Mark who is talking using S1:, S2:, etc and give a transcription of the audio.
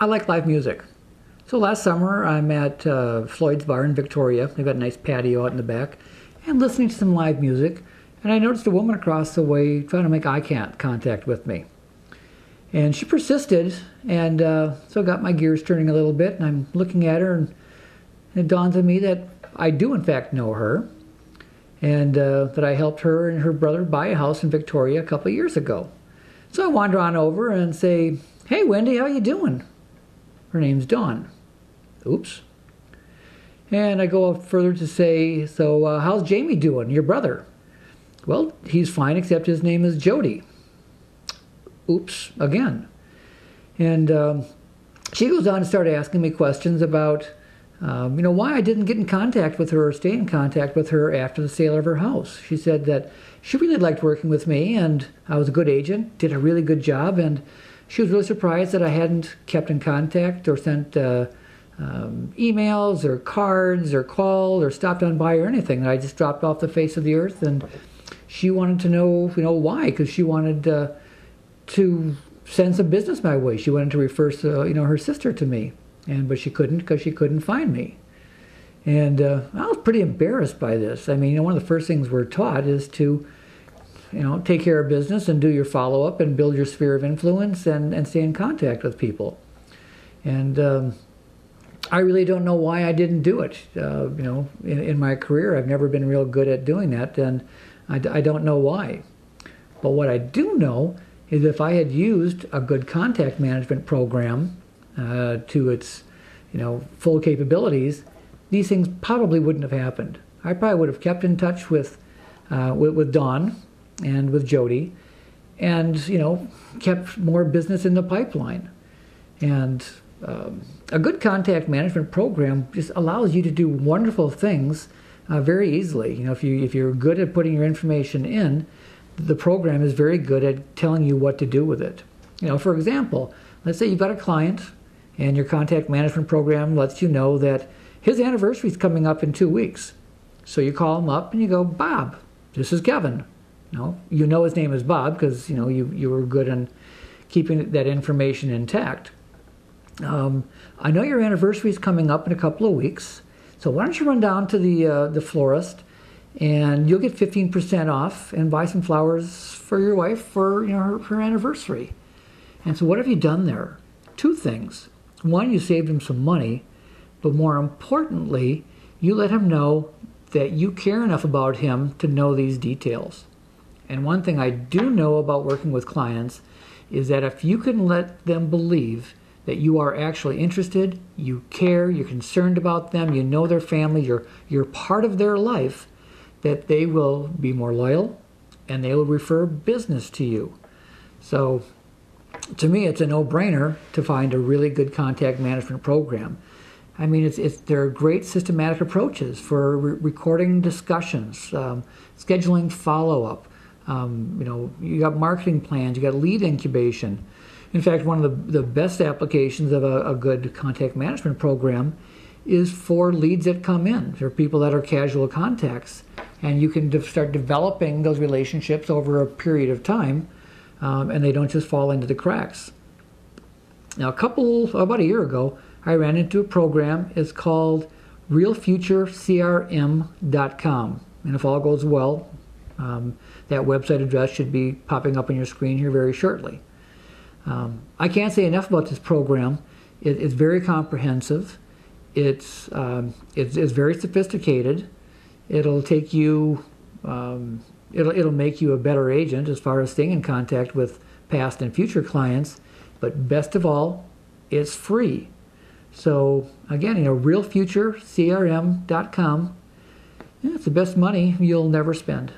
S1: I like live music. So last summer I'm at Floyd's Bar in Victoria. They've got a nice patio out in the back, and listening to some live music. And I noticed a woman across the way trying to make eye contact with me. And she persisted, and so I got my gears turning a little bit, and I'm looking at her, and it dawns on me that I do in fact know her, and that I helped her and her brother buy a house in Victoria a couple of years ago. So I wander on over and say, "Hey Wendy, how you doing?" Her name's Dawn. Oops. And I go up further to say, "So how's Jamie doing, your brother?" "Well, he's fine, except his name is Jody." Oops, again. And she goes on to start asking me questions about, why I didn't get in contact with her or stay in contact with her after the sale of her house. She said that she really liked working with me, and I was a good agent, did a really good job, and she was really surprised that I hadn't kept in contact or sent emails or cards or called or stopped on by or anything. That I just dropped off the face of the earth, and she wanted to know, why, because she wanted to send some business my way. She wanted to refer, her sister to me, but she couldn't because she couldn't find me. And I was pretty embarrassed by this. I mean, one of the first things we're taught is to, take care of business and do your follow-up and build your sphere of influence and stay in contact with people. And I really don't know why I didn't do it. In my career, I've never been real good at doing that, and I don't know why. But what I do know is if I had used a good contact management program to its, full capabilities, these things probably wouldn't have happened. I probably would have kept in touch with Dawn and with Jody, and kept more business in the pipeline. And a good contact management program just allows you to do wonderful things very easily. If you're good at putting your information in, the program is very good at telling you what to do with it. For example, let's say you've got a client and your contact management program lets you know that his anniversary is coming up in 2 weeks. So you call him up and you go, "Bob, this is Kevin." You know his name is Bob because you were good in keeping that information intact. "I know your anniversary is coming up in a couple of weeks, so why don't you run down to the florist, and you'll get 15% off and buy some flowers for your wife for her anniversary." And so what have you done there? 2 things. One, you saved him some money, but more importantly, you let him know that you care enough about him to know these details. And one thing I do know about working with clients is that if you can let them believe that you are actually interested, you care, you're concerned about them, you know their family, you're part of their life, that they will be more loyal and they will refer business to you. So to me, it's a no-brainer to find a really good contact management program. I mean, there are great systematic approaches for recording discussions, scheduling follow-up. You got marketing plans, you got lead incubation. In fact, one of the best applications of a good contact management program is for leads that come in. There are people that are casual contacts, and you can start developing those relationships over a period of time, and they don't just fall into the cracks. Now, about a year ago, I ran into a program. It's called realfuturecrm.com, and if all goes well, that website address should be popping up on your screen here very shortly. I can't say enough about this program. It's very comprehensive. It's very sophisticated. It'll take you, it'll make you a better agent as far as staying in contact with past and future clients. But best of all, it's free. So again, realfuturecrm.com. It's the best money you'll never spend.